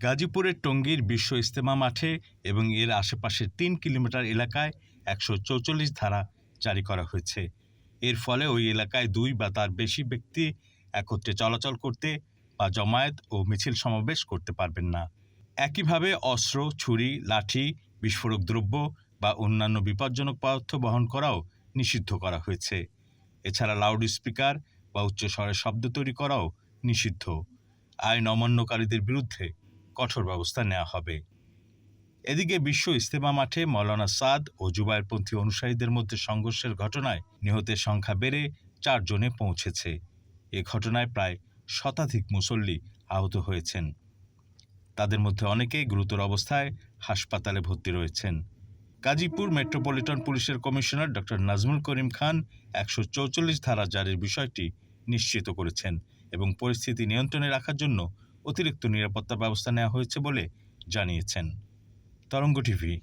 গাজীপুরের টঙ্গীর বিশ্ব ইজতেমা মাঠে এবং এর আশেপাশের ৩ কিলোমিটার এলাকায় ১৪৪ ধারা জারি করা হয়েছে। এর ফলে ওই এলাকায় ২ বা তার বেশি ব্যক্তি একত্রে চলাচল করতে বা জমায়েত ও মিছিল সমাবেশ করতে পারবেন না। একইভাবে অস্ত্র, ছুরি, লাঠি, বিস্ফোরক দ্রব্য বা অন্যান্য বিপজ্জনক পদার্থ বহন করাও নিষিদ্ধ করা হয়েছে। এছাড়া লাউড স্পিকার বা উচ্চস্বরে শব্দ তৈরি করাও নিষিদ্ধ। আইন অমান্যকারীদের বিরুদ্ধে কঠোর ব্যবস্থা নেওয়া হবে। এদিকে বিশ্ব ইজতেমা মাঠে মওলানা সাদ ও জুবায়েরপন্থী অনুসারীদের মধ্যে সংঘর্ষের ঘটনায় নিহতের সংখ্যা বেড়ে ৪ জনে পৌঁছেছে। এ ঘটনায় প্রায় শতাধিক মুসল্লি আহত হয়েছেন। তাদের মধ্যে অনেকেই গুরুতর অবস্থায় হাসপাতালে ভর্তি রয়েছেন। গাজীপুর মেট্রোপলিটন পুলিশের কমিশনার ডক্টর নাজমুল করিম খান ১৪৪ ধারা জারির বিষয়টি নিশ্চিত করেছেন এবং পরিস্থিতি নিয়ন্ত্রণে রাখার জন্য অতিরিক্ত নিরাপত্তা ব্যবস্থা নেওয়া হয়েছে বলে জানিয়েছেন। তরঙ্গ টিভি।